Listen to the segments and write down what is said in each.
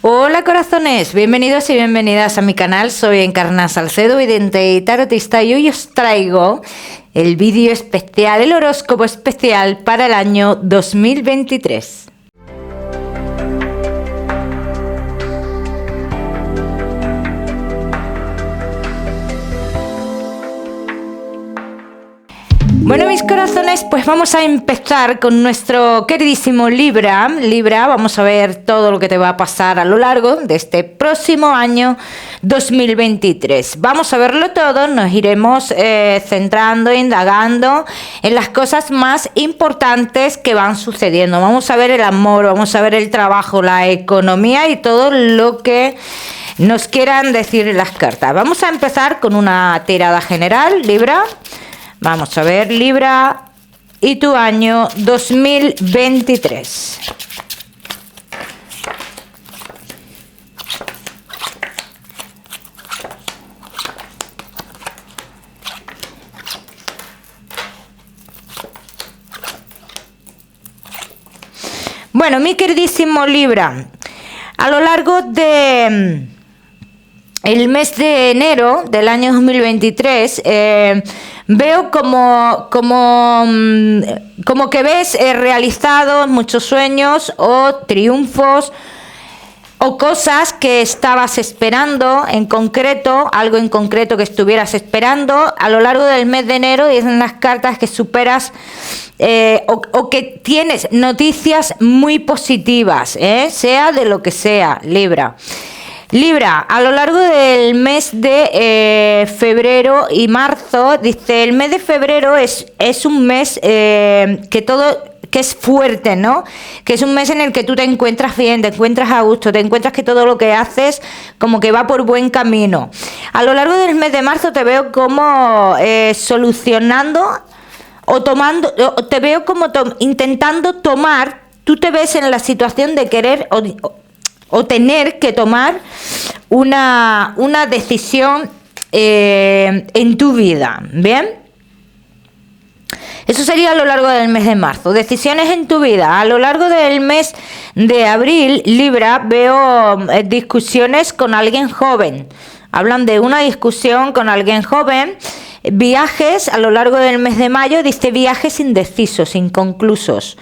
Hola corazones, bienvenidos y bienvenidas a mi canal. Soy Encarna Salcedo, vidente y tarotista, y hoy os traigo el vídeo especial, el horóscopo especial para el año 2023. Bueno, mis corazones, pues vamos a empezar con nuestro queridísimo Libra. Libra, vamos a ver todo lo que te va a pasar a lo largo de este próximo año 2023. Vamos a verlo todo, nos iremos centrando, indagando en las cosas más importantes que van sucediendo. Vamos a ver el amor, vamos a ver el trabajo, la economía y todo lo que nos quieran decir las cartas. Vamos a empezar con una tirada general, Libra. Vamos a ver, Libra, y tu año 2023. Bueno, mi queridísimo Libra, a lo largo de el mes de enero del año 2023, veo como que ves realizados muchos sueños o triunfos o cosas que estabas esperando en concreto, algo en concreto que estuvieras esperando a lo largo del mes de enero, y es en las cartas que superas o que tienes noticias muy positivas, sea de lo que sea, Libra. Libra, a lo largo del mes de febrero y marzo, dice, el mes de febrero es un mes que es fuerte, ¿no? Que es un mes en el que tú te encuentras bien, te encuentras a gusto, te encuentras que todo lo que haces como que va por buen camino. A lo largo del mes de marzo te veo como solucionando o tomando, te veo como intentando tomar, tú te ves en la situación de querer o tener que tomar una decisión en tu vida, ¿bien? Eso sería a lo largo del mes de marzo. Decisiones en tu vida. A lo largo del mes de abril, Libra, veo discusiones con alguien joven. Hablan de una discusión con alguien joven. Viajes a lo largo del mes de mayo, dice viajes indecisos, inconclusos.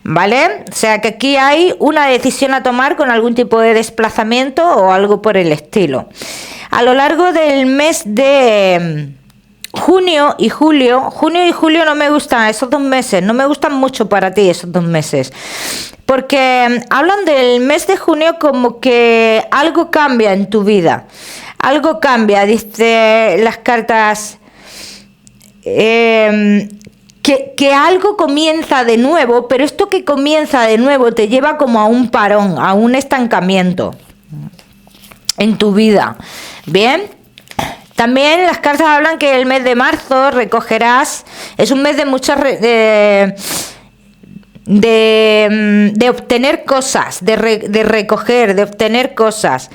¿Vale? O sea que aquí hay una decisión a tomar con algún tipo de desplazamiento o algo por el estilo. A lo largo del mes de junio y julio no me gustan esos 2 meses, no me gustan mucho para ti esos 2 meses. Porque hablan del mes de junio como que algo cambia en tu vida. Algo cambia, dice las cartas. Que algo comienza de nuevo, pero esto que comienza de nuevo te lleva como a un parón, a un estancamiento en tu vida. Bien, también las cartas hablan que el mes de marzo recogerás, es un mes de muchas de obtener cosas, de recoger, de obtener cosas.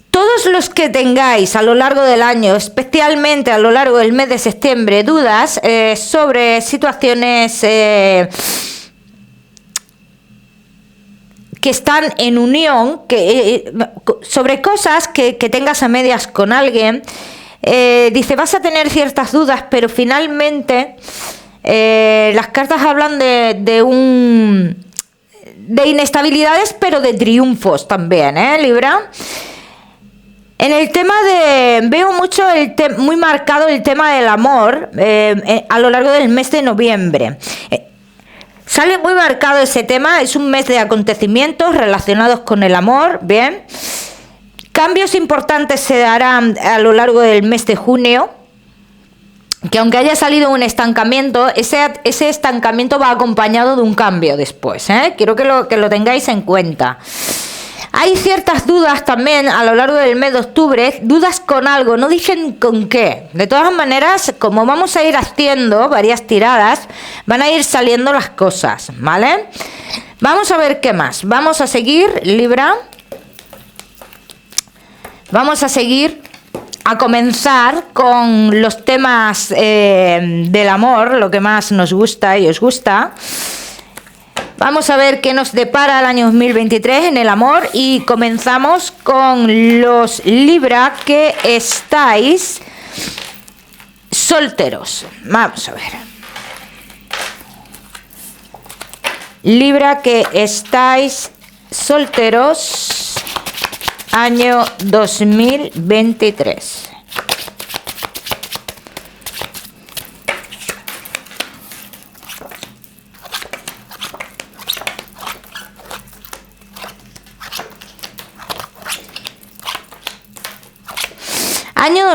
Todos los que tengáis a lo largo del año, especialmente a lo largo del mes de septiembre, dudas sobre situaciones que están en unión, sobre cosas que tengas a medias con alguien, dice, vas a tener ciertas dudas, pero finalmente las cartas hablan de inestabilidades, pero de triunfos también, Libra. En el tema veo mucho muy marcado el tema del amor a lo largo del mes de noviembre. Sale muy marcado ese tema, es un mes de acontecimientos relacionados con el amor, bien. Cambios importantes se darán a lo largo del mes de junio, que aunque haya salido un estancamiento, ese estancamiento va acompañado de un cambio después, Quiero que lo tengáis en cuenta. Hay ciertas dudas también a lo largo del mes de octubre, dudas con algo, no dicen con qué. De todas maneras, como vamos a ir haciendo varias tiradas, van a ir saliendo las cosas, ¿vale? Vamos a ver qué más. Vamos a seguir, Libra. Vamos a seguir a comenzar con los temas del amor, lo que más nos gusta y os gusta. Vamos a ver qué nos depara el año 2023 en el amor y comenzamos con los Libra que estáis solteros. Vamos a ver. Libra que estáis solteros, año 2023. Año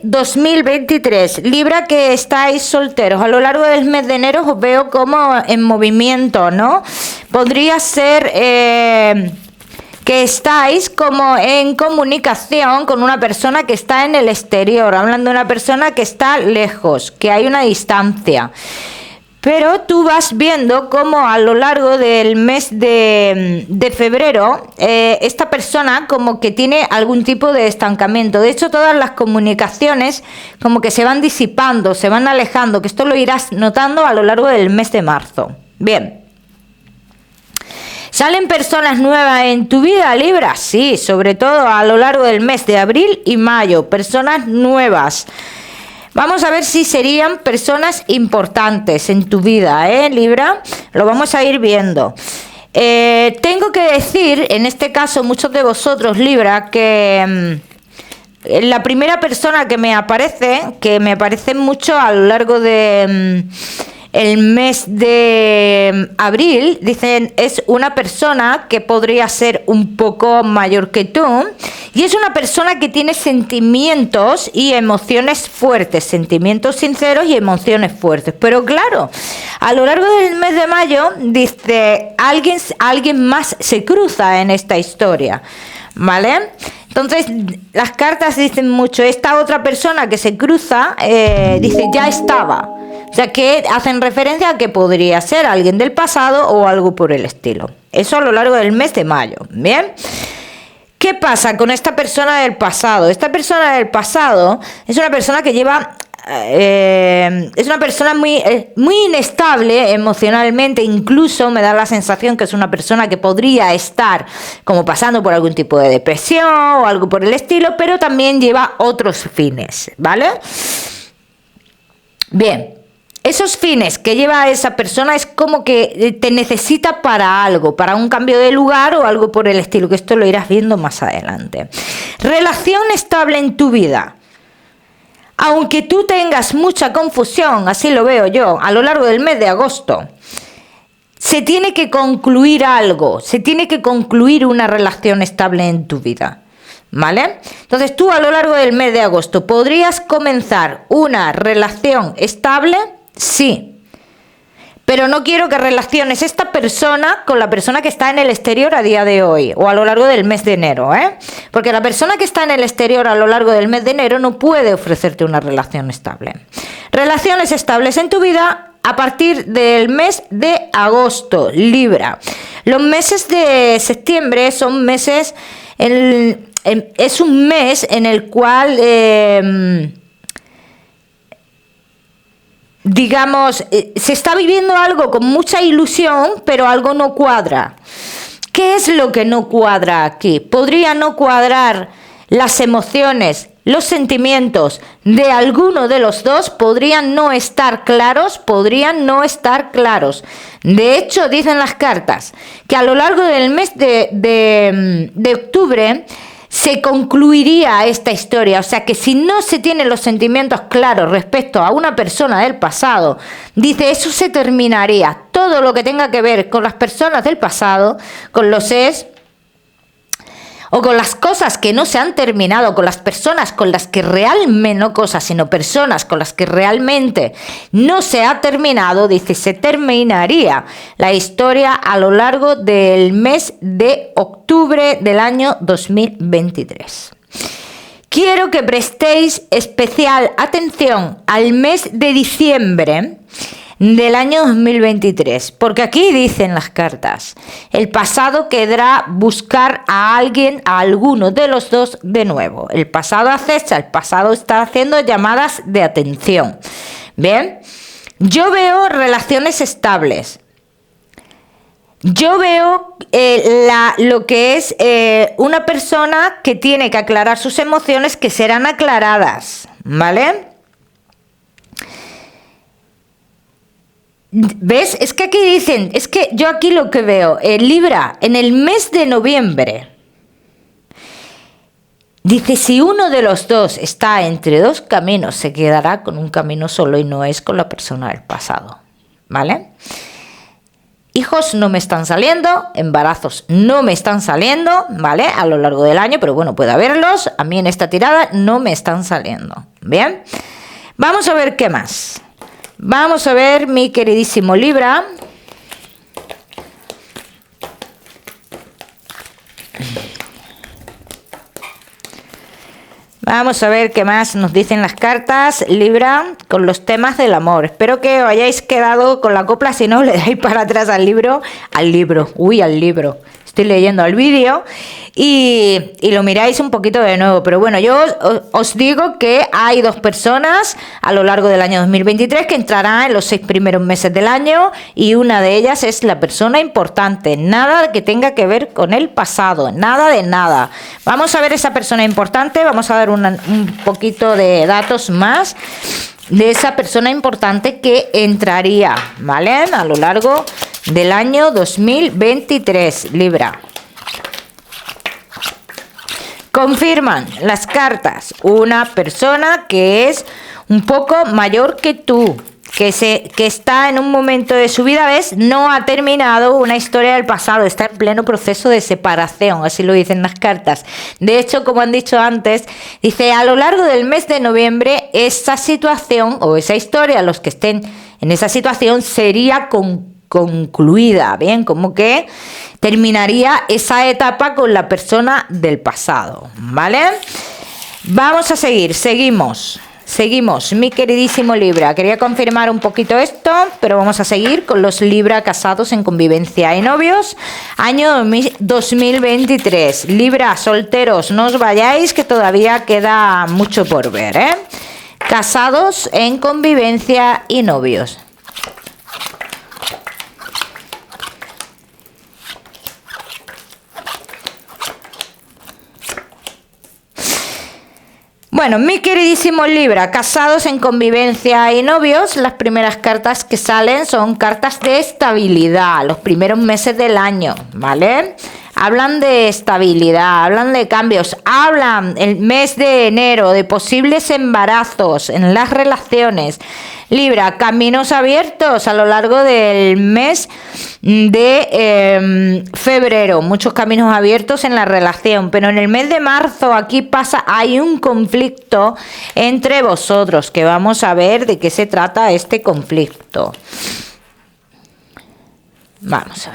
2023, Libra que estáis solteros. A lo largo del mes de enero os veo como en movimiento, ¿no? Podría ser que estáis como en comunicación con una persona que está en el exterior, hablando de una persona que está lejos, que hay una distancia. Pero tú vas viendo cómo a lo largo del mes de febrero esta persona como que tiene algún tipo de estancamiento. De hecho, todas las comunicaciones como que se van disipando, se van alejando, que esto lo irás notando a lo largo del mes de marzo. Bien. ¿Salen personas nuevas en tu vida, Libra? Sí, sobre todo a lo largo del mes de abril y mayo. Personas nuevas. Vamos a ver si serían personas importantes en tu vida, Libra. Lo vamos a ir viendo. Tengo que decir, en este caso, muchos de vosotros, Libra, que la primera persona que me aparece mucho a lo largo de el mes de abril, dicen, es una persona que podría ser un poco mayor que tú y es una persona que tiene sentimientos y emociones fuertes, sentimientos sinceros y emociones fuertes. Pero claro, a lo largo del mes de mayo, dice, alguien más se cruza en esta historia, ¿vale? Entonces, las cartas dicen mucho, esta otra persona que se cruza, dice, ya estaba. O sea, que hacen referencia a que podría ser alguien del pasado o algo por el estilo. Eso a lo largo del mes de mayo, ¿bien? ¿Qué pasa con esta persona del pasado? Esta persona del pasado es una persona que lleva... es una persona muy inestable emocionalmente, incluso me da la sensación que es una persona que podría estar como pasando por algún tipo de depresión o algo por el estilo, pero también lleva otros fines, ¿vale? Bien. Esos fines que lleva esa persona es como que te necesita para algo, para un cambio de lugar o algo por el estilo, que esto lo irás viendo más adelante. Relación estable en tu vida. Aunque tú tengas mucha confusión, así lo veo yo, a lo largo del mes de agosto, se tiene que concluir algo, se tiene que concluir una relación estable en tu vida. ¿Vale? Entonces tú a lo largo del mes de agosto podrías comenzar una relación estable. Sí, pero no quiero que relaciones esta persona con la persona que está en el exterior a día de hoy o a lo largo del mes de enero, porque la persona que está en el exterior a lo largo del mes de enero no puede ofrecerte una relación estable. Relaciones estables en tu vida a partir del mes de agosto, Libra. Los meses de septiembre son meses, es un mes en el cual... digamos, se está viviendo algo con mucha ilusión, pero algo no cuadra. ¿Qué es lo que no cuadra aquí? Podría no cuadrar las emociones, los sentimientos de alguno de los dos, podrían no estar claros, De hecho, dicen las cartas que a lo largo del mes de octubre se concluiría esta historia, o sea que si no se tienen los sentimientos claros respecto a una persona del pasado, dice, eso se terminaría. Todo lo que tenga que ver con las personas del pasado, con los ex, o con las cosas que no se han terminado, con las personas con las que realmente, no cosas, sino personas con las que realmente no se ha terminado, dice, se terminaría la historia a lo largo del mes de octubre del año 2023. Quiero que prestéis especial atención al mes de diciembre del año 2023, porque aquí dicen las cartas, el pasado querrá buscar a alguien, a alguno de los dos de nuevo. El pasado acecha, el pasado está haciendo llamadas de atención. Bien, yo veo relaciones estables. Yo veo lo que es una persona que tiene que aclarar sus emociones, que serán aclaradas, ¿vale? ¿Ves? Es que aquí dicen, es que yo aquí lo que veo, Libra, en el mes de noviembre, dice, si uno de los dos está entre dos caminos, se quedará con un camino solo y no es con la persona del pasado, ¿vale? Hijos no me están saliendo, embarazos no me están saliendo, ¿vale? A lo largo del año, pero bueno, puede haberlos. A mí en esta tirada no me están saliendo, ¿bien? Vamos a ver qué más. Vamos a ver, mi queridísimo Libra. Vamos a ver qué más nos dicen las cartas, Libra, con los temas del amor. Espero que os hayáis quedado con la copla, si no, le dais para atrás al libro. Al libro. Estoy leyendo el vídeo y lo miráis un poquito de nuevo. Pero bueno, yo os digo que hay dos personas a lo largo del año 2023 que entrarán en los 6 primeros meses del año y una de ellas es la persona importante. Nada que tenga que ver con el pasado, nada de nada. Vamos a ver esa persona importante, vamos a dar un poquito de datos más de esa persona importante que entraría, ¿vale? A lo largo del año 2023, Libra. Confirman las cartas una persona que es un poco mayor que tú, que está en un momento de su vida, ¿ves? No ha terminado una historia del pasado, está en pleno proceso de separación, así lo dicen las cartas. De hecho, como han dicho antes, dice, a lo largo del mes de noviembre, esa situación o esa historia, los que estén en esa situación, sería concluida, ¿bien? Como que terminaría esa etapa con la persona del pasado, ¿vale? Vamos a seguimos, mi queridísimo Libra. Quería confirmar un poquito esto, pero vamos a seguir con los Libra casados en convivencia y novios. Año 2023. Libra, solteros, no os vayáis, que todavía queda mucho por ver, ¿eh? Casados en convivencia y novios. Bueno, mi queridísimo Libra, casados en convivencia y novios, las primeras cartas que salen son cartas de estabilidad, los primeros meses del año, ¿vale? Hablan de estabilidad, hablan de cambios, hablan el mes de enero de posibles embarazos en las relaciones. Libra, caminos abiertos a lo largo del mes de febrero, muchos caminos abiertos en la relación, pero en el mes de marzo aquí hay un conflicto entre vosotros, que vamos a ver de qué se trata este conflicto. Vamos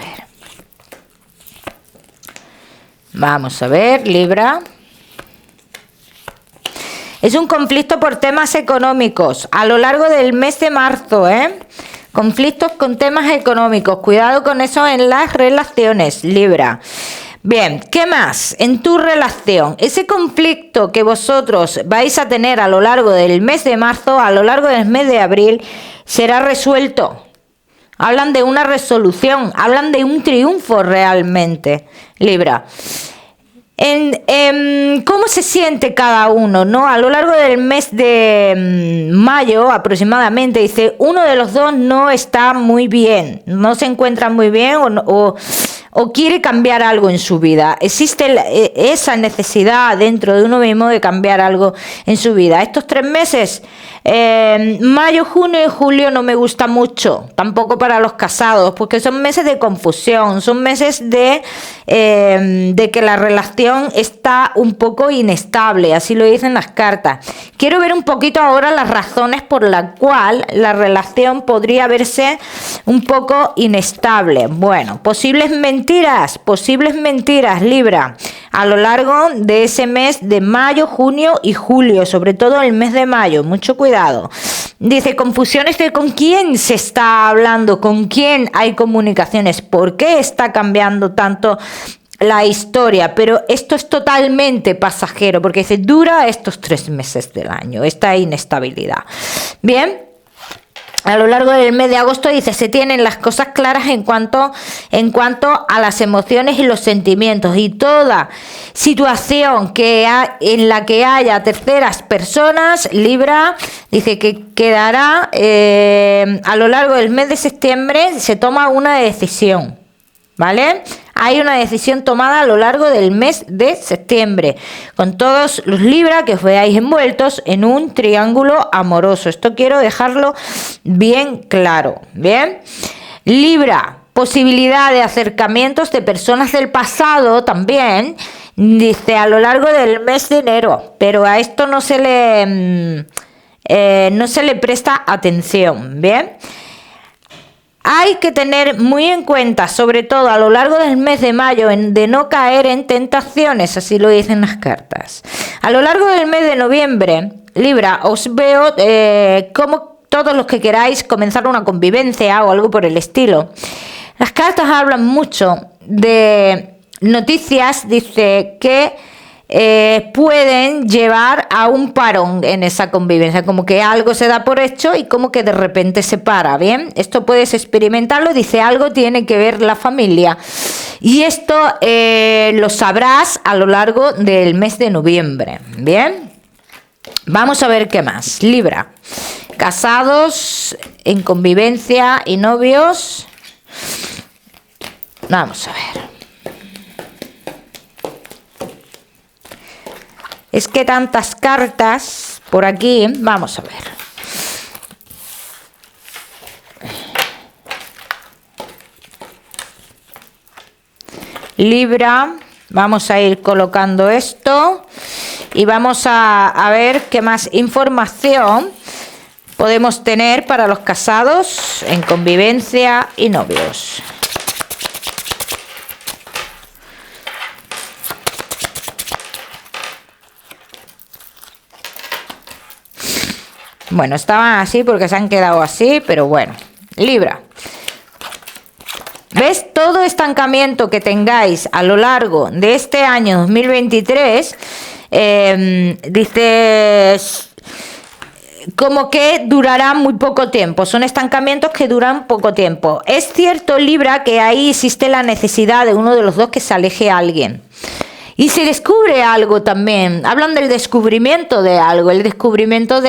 a ver, Libra. Es un conflicto por temas económicos a lo largo del mes de marzo, ¿eh? Conflictos con temas económicos. Cuidado con eso en las relaciones, Libra. Bien, ¿qué más? En tu relación, ese conflicto que vosotros vais a tener a lo largo del mes de marzo, a lo largo del mes de abril, será resuelto. Hablan de una resolución, hablan de un triunfo realmente, Libra. ¿Cómo se siente cada uno, ¿no? A lo largo del mes de mayo aproximadamente, dice, uno de los dos no está muy bien, no se encuentra muy bien o quiere cambiar algo en su vida. Existe esa necesidad dentro de uno mismo de cambiar algo en su vida. Estos 3 meses, mayo, junio y julio, no me gusta mucho, tampoco para los casados, porque son meses de confusión, son meses de que la relación está un poco inestable, así lo dicen las cartas. Quiero ver un poquito ahora las razones por las cuales la relación podría verse un poco inestable. Bueno, posibles mentiras, Libra, a lo largo de ese mes de mayo, junio y julio, sobre todo el mes de mayo, mucho cuidado. Dice, confusiones de con quién se está hablando, con quién hay comunicaciones, por qué está cambiando tanto la historia, pero esto es totalmente pasajero, porque dice, dura estos 3 meses del año, esta inestabilidad. Bien. a lo largo del mes de agosto, dice, se tienen las cosas claras en cuanto a las emociones y los sentimientos, y toda situación en la que haya terceras personas, Libra, dice que quedará a lo largo del mes de septiembre, se toma una decisión, ¿vale? Hay una decisión tomada a lo largo del mes de septiembre, con todos los Libra que os veáis envueltos en un triángulo amoroso. Esto quiero dejarlo bien claro, ¿bien? Libra, posibilidad de acercamientos de personas del pasado también, dice, a lo largo del mes de enero, pero a esto no se le presta atención, ¿bien? Hay que tener muy en cuenta, sobre todo a lo largo del mes de mayo, de no caer en tentaciones, así lo dicen las cartas. A lo largo del mes de noviembre, Libra, os veo como todos los que queráis comenzar una convivencia o algo por el estilo. Las cartas hablan mucho de noticias, dice que pueden llevar a un parón en esa convivencia, como que algo se da por hecho y como que de repente se para, ¿bien? Esto puedes experimentarlo, dice, algo tiene que ver la familia, y esto lo sabrás a lo largo del mes de noviembre, ¿bien? Vamos a ver qué más. Libra, casados, en convivencia y novios. Vamos a ver. Es que tantas cartas por aquí, vamos a ver. Libra, vamos a ir colocando esto y vamos a ver qué más información podemos tener para los casados, en convivencia y novios. Bueno, estaban así porque se han quedado así, pero bueno. Libra. ¿Ves? Todo estancamiento que tengáis a lo largo de este año 2023, dices, como que durará muy poco tiempo. Son estancamientos que duran poco tiempo. Es cierto, Libra, que ahí existe la necesidad de uno de los dos que se aleje a alguien. Y se descubre algo también. Hablan del descubrimiento de algo. El descubrimiento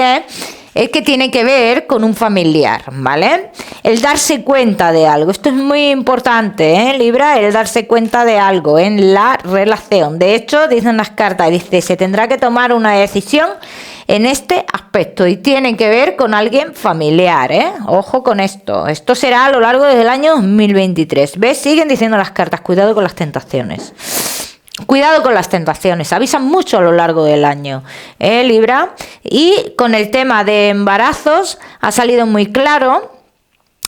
es que tiene que ver con un familiar, ¿vale? El darse cuenta de algo. Esto es muy importante, Libra, el darse cuenta de algo en la relación. De hecho, dicen las cartas, dice, se tendrá que tomar una decisión en este aspecto y tiene que ver con alguien familiar, Ojo con esto. Esto será a lo largo del año 2023. ¿Ves? Siguen diciendo las cartas, cuidado con las tentaciones. Cuidado con las tentaciones, avisan mucho a lo largo del año, Libra. Y con el tema de embarazos ha salido muy claro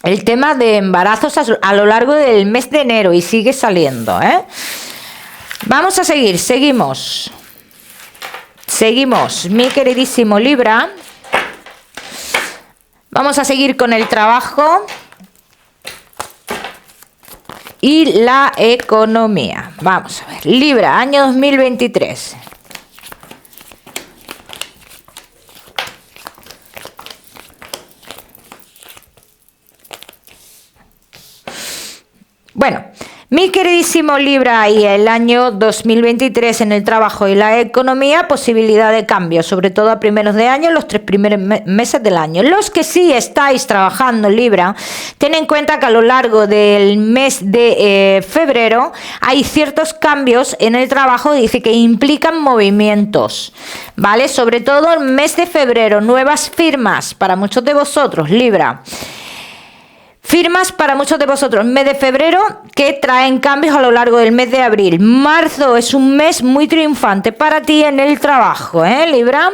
el tema de embarazos a lo largo del mes de enero y sigue saliendo, Vamos a seguir, seguimos, mi queridísimo Libra. Vamos a seguir con el trabajo y la economía. Vamos a ver. Libra, año 2023. Bueno, mi queridísimo Libra, y el año 2023 en el trabajo y la economía, posibilidad de cambio, sobre todo a primeros de año, los 3 primeros meses del año. Los que sí estáis trabajando, Libra, ten en cuenta que a lo largo del mes de febrero hay ciertos cambios en el trabajo, dice que implican movimientos, ¿vale? Sobre todo el mes de febrero, nuevas firmas para muchos de vosotros, Libra. Firmas para muchos de vosotros, mes de febrero, que traen cambios a lo largo del mes de abril. Marzo es un mes muy triunfante para ti en el trabajo, Libra.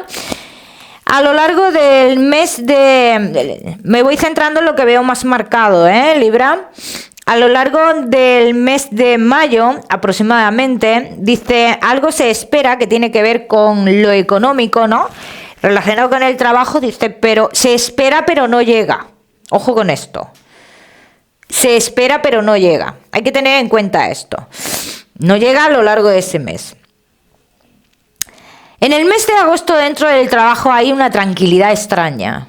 A lo largo del mes de... Me voy centrando en lo que veo más marcado, Libra. A lo largo del mes de mayo, aproximadamente, dice, algo se espera que tiene que ver con lo económico, ¿no? Relacionado con el trabajo, dice, pero se espera pero no llega. Ojo con esto. Se espera pero no llega. Hay que tener en cuenta esto. No llega a lo largo de ese mes. En el mes de agosto, dentro del trabajo, hay una tranquilidad extraña.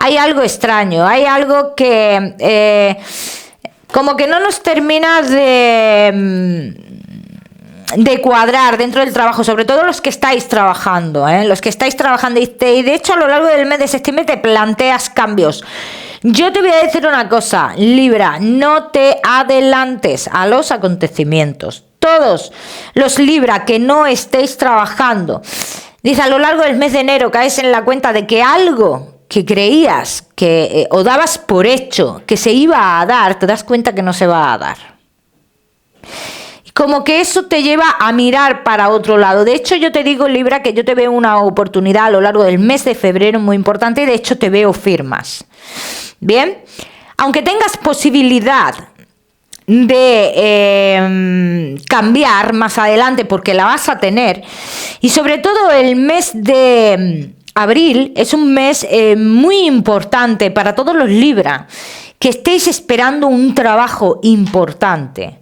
hay algo extraño, hay algo que como que no nos termina de cuadrar dentro del trabajo, sobre todo los que estáis trabajando, los que estáis trabajando y de hecho a lo largo del mes de septiembre te planteas cambios. Yo te voy a decir una cosa, Libra, no te adelantes a los acontecimientos. Todos los Libra que no estéis trabajando, dice, a lo largo del mes de enero caes en la cuenta de que algo que creías que o dabas por hecho que se iba a dar, te das cuenta que no se va a dar. Como que eso te lleva a mirar para otro lado. De hecho, yo te digo, Libra, que yo te veo una oportunidad a lo largo del mes de febrero muy importante y de hecho te veo firmas. Bien, aunque tengas posibilidad de cambiar más adelante, porque la vas a tener, y sobre todo el mes de abril es un mes muy importante para todos los Libra que estéis esperando un trabajo importante.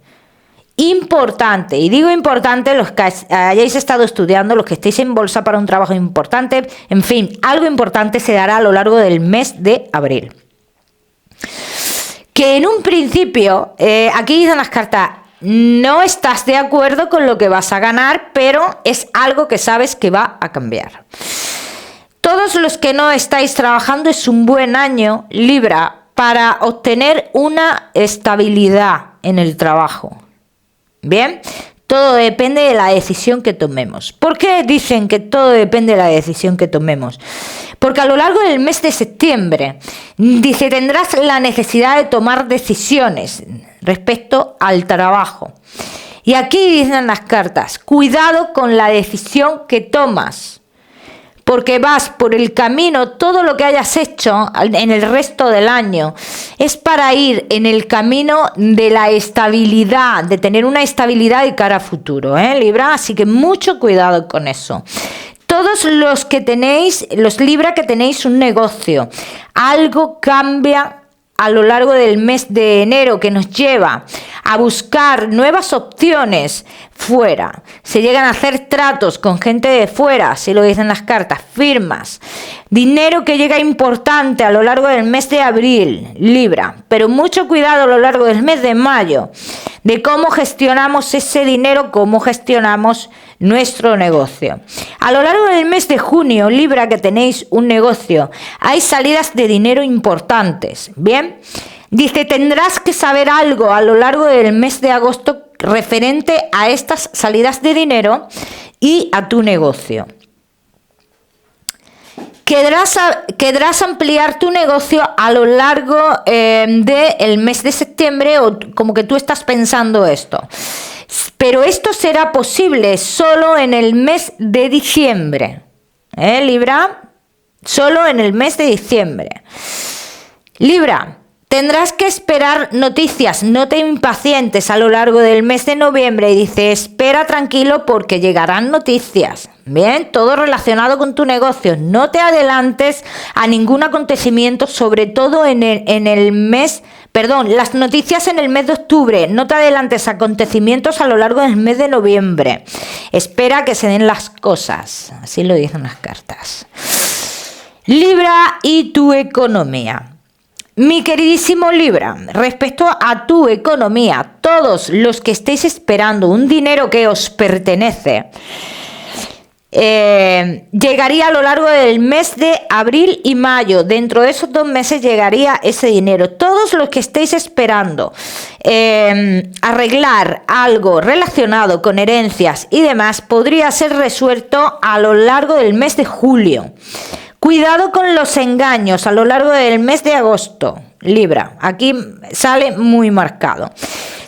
Importante, y digo importante los que hayáis estado estudiando, los que estéis en bolsa para un trabajo importante, en fin, algo importante se dará a lo largo del mes de abril. Que en un principio, aquí dicen las cartas, no estás de acuerdo con lo que vas a ganar, pero es algo que sabes que va a cambiar. Todos los que no estáis trabajando es un buen año, Libra, para obtener una estabilidad en el trabajo. Bien, todo depende de la decisión que tomemos. ¿Por qué dicen que todo depende de la decisión que tomemos? Porque a lo largo del mes de septiembre, dice, tendrás la necesidad de tomar decisiones respecto al trabajo. Y aquí dicen las cartas, cuidado con la decisión que tomas. Porque vas por el camino, todo lo que hayas hecho en el resto del año es para ir en el camino de la estabilidad, de tener una estabilidad de cara a futuro, Libra, así que mucho cuidado con eso. Todos los que tenéis, los Libra que tenéis un negocio, algo cambia a lo largo del mes de enero que nos lleva a buscar nuevas opciones fuera. Se llegan a hacer tratos con gente de fuera, así lo dicen las cartas, firmas. Dinero que llega importante a lo largo del mes de abril, Libra. Pero mucho cuidado a lo largo del mes de mayo de cómo gestionamos ese dinero, cómo gestionamos nuestro negocio. A lo largo del mes de junio, Libra, que tenéis un negocio, hay salidas de dinero importantes, ¿bien? Dice, tendrás que saber algo a lo largo del mes de agosto referente a estas salidas de dinero y a tu negocio. Querrás ampliar tu negocio a lo largo del mes de septiembre, o como que tú estás pensando esto. Pero esto será posible solo en el mes de diciembre. Libra, solo en el mes de diciembre. Libra, tendrás que esperar noticias, no te impacientes a lo largo del mes de noviembre. Y dice, espera tranquilo porque llegarán noticias. Bien, todo relacionado con tu negocio. No te adelantes a ningún acontecimiento, sobre todo en el mes, las noticias en el mes de octubre. No te adelantes a acontecimientos a lo largo del mes de noviembre. Espera que se den las cosas. Así lo dicen las cartas. Libra y tu economía. Mi queridísimo Libra, respecto a tu economía, todos los que estéis esperando un dinero que os pertenece, llegaría a lo largo del mes de abril y mayo. Dentro de esos 2 meses llegaría ese dinero. Todos los que estéis esperando arreglar algo relacionado con herencias y demás, podría ser resuelto a lo largo del mes de julio. Cuidado con los engaños a lo largo del mes de agosto, Libra. Aquí sale muy marcado.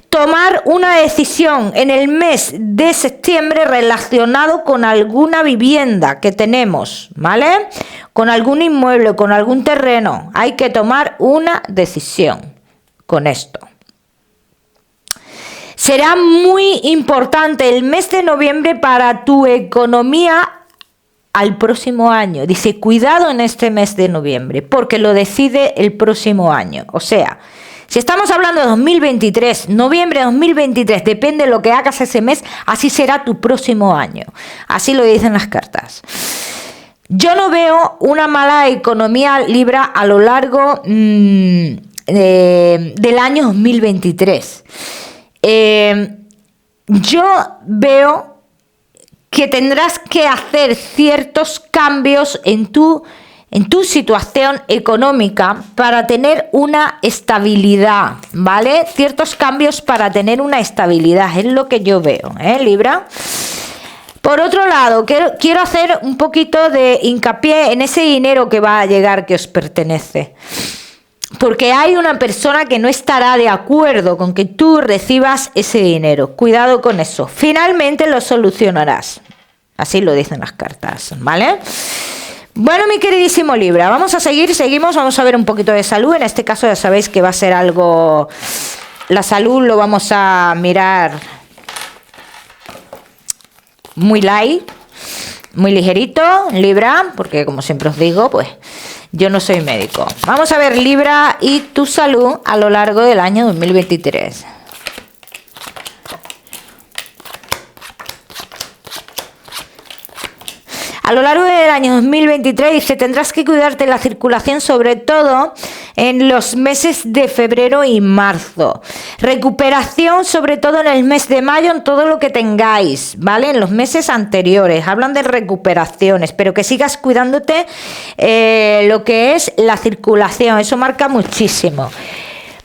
Tomar una decisión en el mes de septiembre relacionado con alguna vivienda que tenemos, ¿vale? Con algún inmueble, con algún terreno. Hay que tomar una decisión con esto. Será muy importante el mes de noviembre para tu economía al próximo año. Dice, cuidado en este mes de noviembre, porque lo decide el próximo año. O sea, si estamos hablando de 2023, noviembre de 2023, depende de lo que hagas ese mes, así será tu próximo año. Así lo dicen las cartas. Yo no veo una mala economía, Libra, a lo largo del año 2023. Yo veo que tendrás que hacer ciertos cambios en tu situación económica para tener una estabilidad, ¿vale? Ciertos cambios para tener una estabilidad, es lo que yo veo, Libra. Por otro lado, quiero hacer un poquito de hincapié en ese dinero que va a llegar que os pertenece. Porque hay una persona que no estará de acuerdo con que tú recibas ese dinero. Cuidado con eso. Finalmente lo solucionarás. Así lo dicen las cartas, ¿vale? Bueno, mi queridísimo Libra, vamos a seguimos, vamos a ver un poquito de salud. En este caso ya sabéis que va a ser algo... La salud lo vamos a mirar muy light, muy ligerito, Libra, porque como siempre os digo, pues yo no soy médico. Vamos a ver, Libra, y tu salud a lo largo del año 2023. A lo largo del año 2023 dice, tendrás que cuidarte de la circulación, sobre todo en los meses de febrero y marzo. Recuperación, sobre todo en el mes de mayo, en todo lo que tengáis, ¿vale? En los meses anteriores. Hablan de recuperaciones, pero que sigas cuidándote lo que es la circulación. Eso marca muchísimo.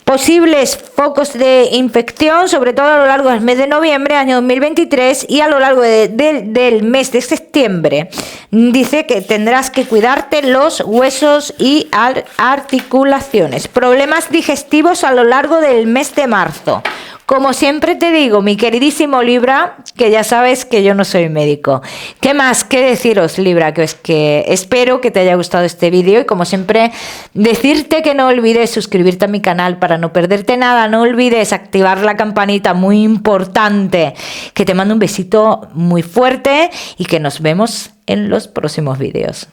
Posibles focos de infección, sobre todo a lo largo del mes de noviembre, año 2023, y a lo largo del mes de septiembre. Dice que tendrás que cuidarte los huesos y articulaciones. Problemas digestivos a lo largo del mes de marzo. Como siempre te digo, mi queridísimo Libra, que ya sabes que yo no soy médico. ¿Qué más que deciros, Libra? Que espero que te haya gustado este vídeo y como siempre decirte que no olvides suscribirte a mi canal para no perderte nada. No olvides activar la campanita, muy importante. Que te mando un besito muy fuerte y que nos vemos en los próximos vídeos.